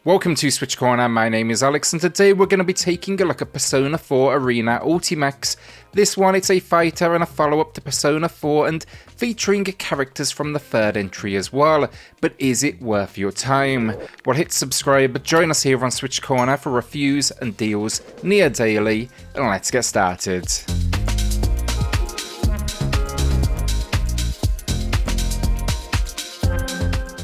Welcome to SwitchCorner, my name is Alex and today we're going to be taking a look at Persona 4 Arena Ultimax. This one, it's a fighter and a follow-up to Persona 4 and featuring characters from the third entry as well. But is it worth your time? Well, hit subscribe, join us here on SwitchCorner for reviews and deals near daily, and let's get started.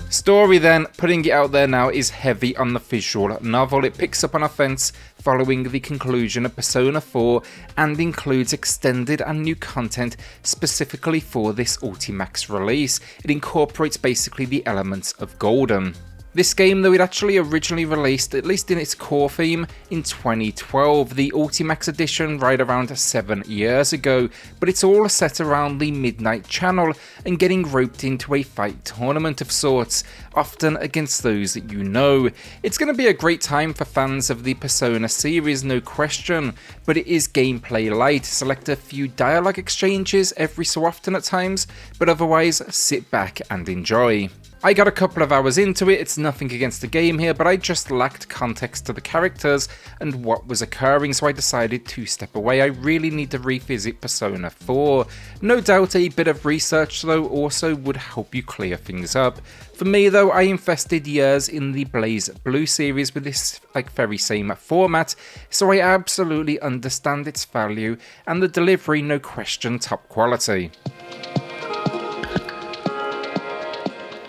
Story then, putting it out there now, is heavy on the visual novel. It picks up on offense following the conclusion of Persona 4 and includes extended and new content specifically for this Ultimax release. It incorporates basically the elements of Golden. This game, though, it actually originally released, at least in its core theme, in 2012, the Ultimax edition right around 7 years ago, but it's all set around the Midnight Channel and getting roped into a fight tournament of sorts, often against those that you know. It's going to be a great time for fans of the Persona series, no question, but it is gameplay light. Select a few dialogue exchanges every so often at times, but otherwise sit back and enjoy. I got a couple of hours into it, it's nothing against the game here, but I just lacked context to the characters and what was occurring, so I decided to step away. I really need to revisit Persona 4. No doubt a bit of research though also would help you clear things up. For me though, I invested years in the Blaze Blue series with this very same format, so I absolutely understand its value and the delivery, no question, top quality.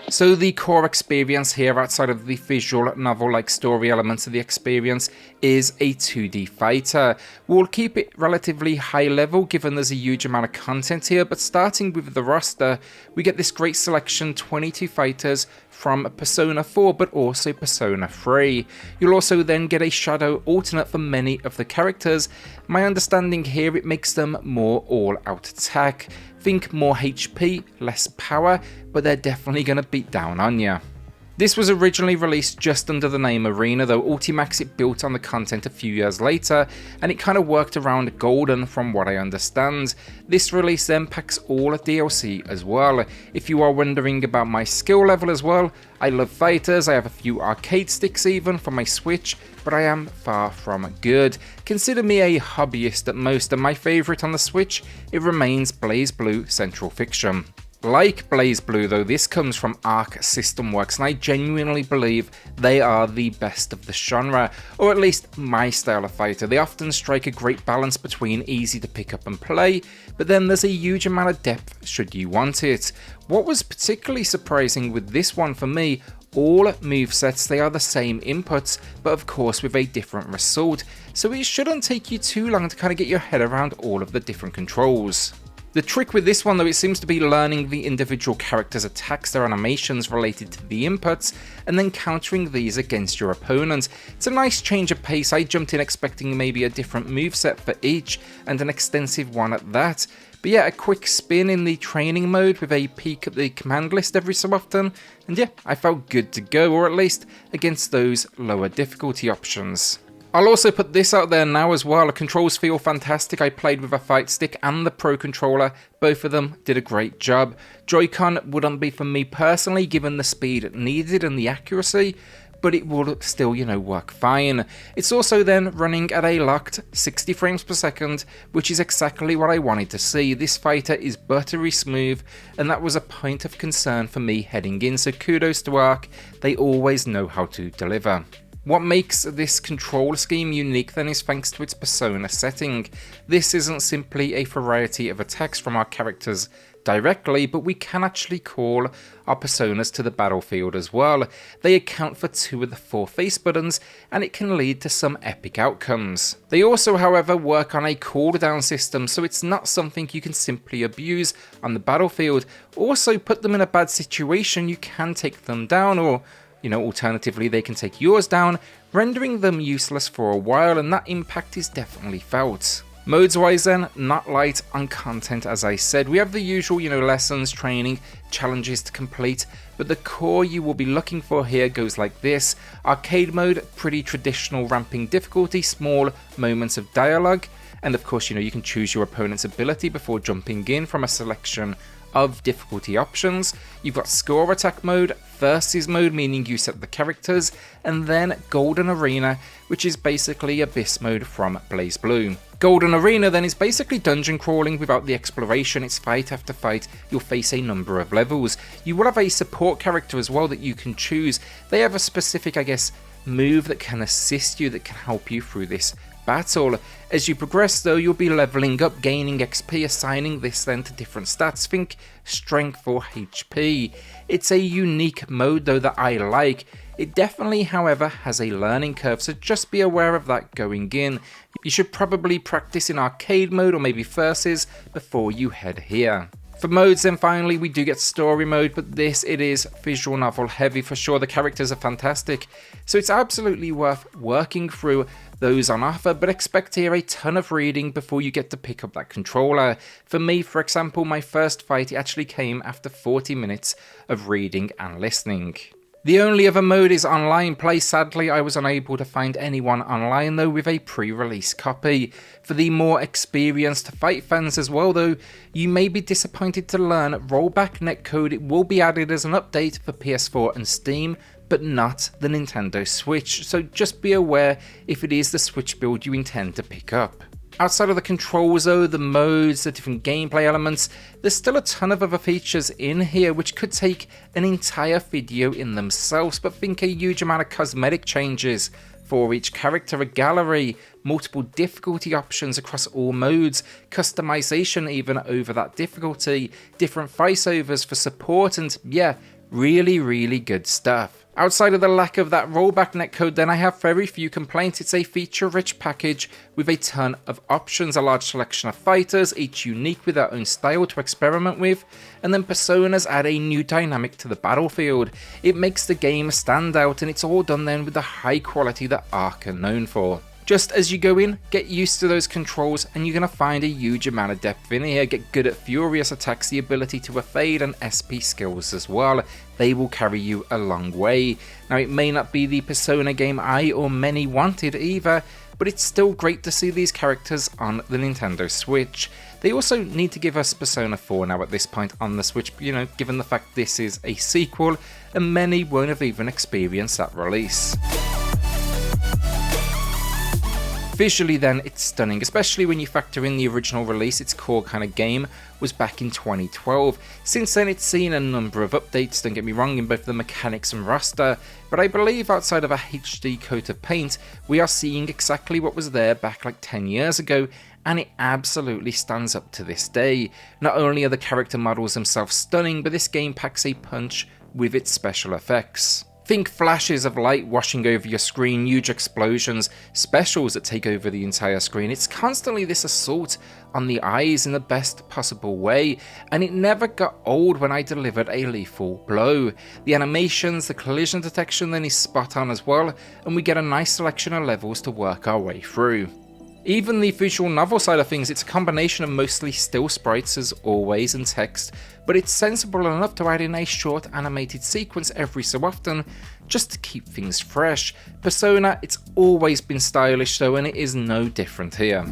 So the core experience here, outside of the visual novel-like story elements of the experience, is a 2D fighter. We'll keep it relatively high level given there's a huge amount of content here, but starting with the roster, we get this great selection, 22 fighters from Persona 4 but also Persona 3. You'll also then get a shadow alternate for many of the characters. My understanding here, it makes them more all-out attack. Think more HP, less power, but they're definitely going to beat down on you. This was originally released just under the name Arena, though Ultimax it built on the content a few years later, and it kind of worked around Golden from what I understand. This release then packs all DLC as well. If you are wondering about my skill level as well, I love fighters, I have a few arcade sticks even for my Switch, but I am far from good. Consider me a hobbyist at most, and my favourite on the Switch, it remains Blaze Blue Central Fiction. Like Blaze Blue though, this comes from Arc System Works, and I genuinely believe they are the best of the genre, or at least my style of fighter. They often strike a great balance between easy to pick up and play, but then there's a huge amount of depth should you want it. What was particularly surprising with this one for me, all movesets, they are the same inputs, but of course with a different result, so it shouldn't take you too long to kind of get your head around all of the different controls. The trick with this one though, it seems to be learning the individual characters' attacks, their animations related to the inputs, and then countering these against your opponent. It's a nice change of pace. I jumped in expecting maybe a different moveset for each, and an extensive one at that. But yeah, a quick spin in the training mode with a peek at the command list every so often, and yeah, I felt good to go, or at least against those lower difficulty options. I'll also put this out there now as well. The controls feel fantastic. I played with a fight stick and the Pro Controller. Both of them did a great job. Joy-Con wouldn't be for me personally given the speed needed and the accuracy, but it will still, work fine. It's also then running at a locked 60 frames per second, which is exactly what I wanted to see. This fighter is buttery smooth, and that was a point of concern for me heading in, so kudos to Arc. They always know how to deliver. What makes this control scheme unique then is thanks to its Persona setting. This isn't simply a variety of attacks from our characters directly, but we can actually call our personas to the battlefield as well. They account for 2 of the 4 face buttons, and it can lead to some epic outcomes. They also, however, work on a cooldown system, so it's not something you can simply abuse on the battlefield. Also, put them in a bad situation, you can take them down, or alternatively, they can take yours down, rendering them useless for a while, and that impact is definitely felt. Modes-wise then, not light on content as I said. We have the usual, lessons, training, challenges to complete, but the core you will be looking for here goes like this. Arcade mode, pretty traditional ramping difficulty, small moments of dialogue, and of course, you can choose your opponent's ability before jumping in from a selection of difficulty options. You've got score attack mode, versus mode, meaning you set the characters, and then Golden Arena, which is basically Abyss mode from BlazBlue. Golden Arena then is basically dungeon crawling without the exploration. It's fight after fight. You'll face a number of levels. You will have a support character as well that you can choose. They have a specific, I guess, move that can assist you, that can help you through this battle. As you progress though, you'll be leveling up, gaining XP, assigning this then to different stats. Think strength or HP. It's a unique mode though that I like. It definitely, however, has a learning curve, so just be aware of that going in. You should probably practice in arcade mode or maybe versus before you head here. For modes then finally, we do get story mode, but this, it is visual novel heavy for sure. The characters are fantastic, so it's absolutely worth working through those on offer, but expect here a ton of reading before you get to pick up that controller. For me, for example, my first fight actually came after 40 minutes of reading and listening. The only other mode is online play. Sadly, I was unable to find anyone online though with a pre-release copy. For the more experienced fight fans as well though, you may be disappointed to learn rollback netcode. It will be added as an update for PS4 and Steam, but not the Nintendo Switch, so just be aware if it is the Switch build you intend to pick up. Outside of the controls though, the modes, the different gameplay elements, there's still a ton of other features in here which could take an entire video in themselves, but think a huge amount of cosmetic changes for each character, a gallery, multiple difficulty options across all modes, customization even over that difficulty, different voiceovers for support, and yeah, really good stuff. Outside of the lack of that rollback netcode then, I have very few complaints. It's a feature-rich package with a ton of options, a large selection of fighters, each unique with their own style to experiment with, and then personas add a new dynamic to the battlefield. It makes the game stand out, and it's all done then with the high quality that Ark are known for. Just as you go in, get used to those controls and you're going to find a huge amount of depth in here. Get good at furious attacks, the ability to evade, and SP skills as well. They will carry you a long way. Now it may not be the Persona game I or many wanted either, but it's still great to see these characters on the Nintendo Switch. They also need to give us Persona 4 now at this point on the Switch, you know, given the fact this is a sequel and many won't have even experienced that release. Visually then, it's stunning, especially when you factor in the original release. Its core kind of game was back in 2012. Since then it's seen a number of updates, don't get me wrong, in both the mechanics and roster, but I believe outside of a HD coat of paint, we are seeing exactly what was there back like 10 years ago, and it absolutely stands up to this day. Not only are the character models themselves stunning, but this game packs a punch with its special effects. Think flashes of light washing over your screen, huge explosions, specials that take over the entire screen. It's constantly this assault on the eyes in the best possible way, and it never got old when I delivered a lethal blow. The animations, the collision detection then is spot on as well, and we get a nice selection of levels to work our way through. Even the visual novel side of things, it's a combination of mostly still sprites as always and text, but it's sensible enough to add in a short animated sequence every so often just to keep things fresh. Persona, it's always been stylish though, and it is no different here.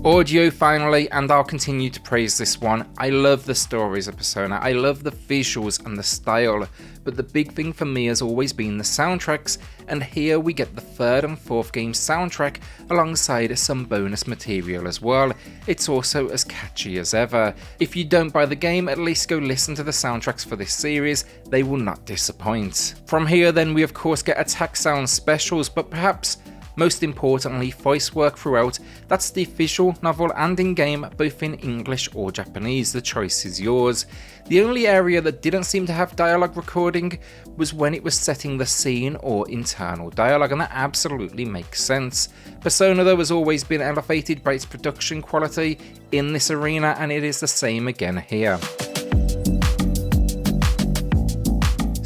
Audio finally, and I'll continue to praise this one. I love the stories of Persona, I love the visuals and the style, but the big thing for me has always been the soundtracks, and here we get the third and fourth game soundtrack alongside some bonus material as well. It's also as catchy as ever. If you don't buy the game, at least go listen to the soundtracks for this series, they will not disappoint. From here then we of course get attack sound specials, but perhaps most importantly, voice work throughout. That's the visual novel and in-game, both in English or Japanese. The choice is yours. The only area that didn't seem to have dialogue recording was when it was setting the scene or internal dialogue, and that absolutely makes sense. Persona though has always been elevated by its production quality in this arena, and it is the same again here.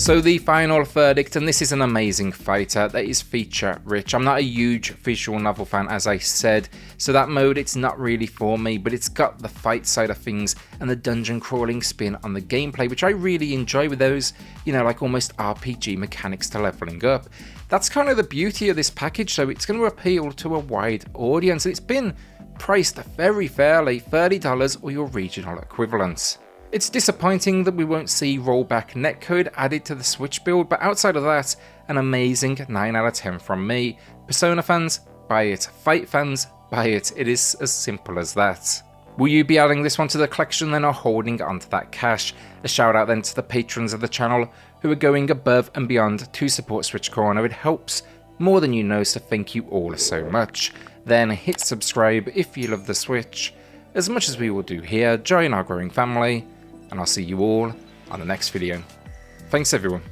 So the final verdict, and this is an amazing fighter that is feature rich. I'm not a huge visual novel fan, as I said, so that mode it's not really for me, but it's got the fight side of things and the dungeon crawling spin on the gameplay, which I really enjoy with those, you know, like almost RPG mechanics to leveling up. That's kind of the beauty of this package, so it's going to appeal to a wide audience. It's been priced very fairly, $30 or your regional equivalent. It's disappointing that we won't see rollback netcode added to the Switch build, but outside of that, an amazing 9 out of 10 from me. Persona fans, buy it. Fight fans, buy it. It is as simple as that. Will you be adding this one to the collection then, or holding onto that cash? A shout out then to the patrons of the channel who are going above and beyond to support SwitchCorner. It helps more than you know, so thank you all so much. Then hit subscribe if you love the Switch, as much as we will do here. Join our growing family, and I'll see you all on the next video. Thanks everyone.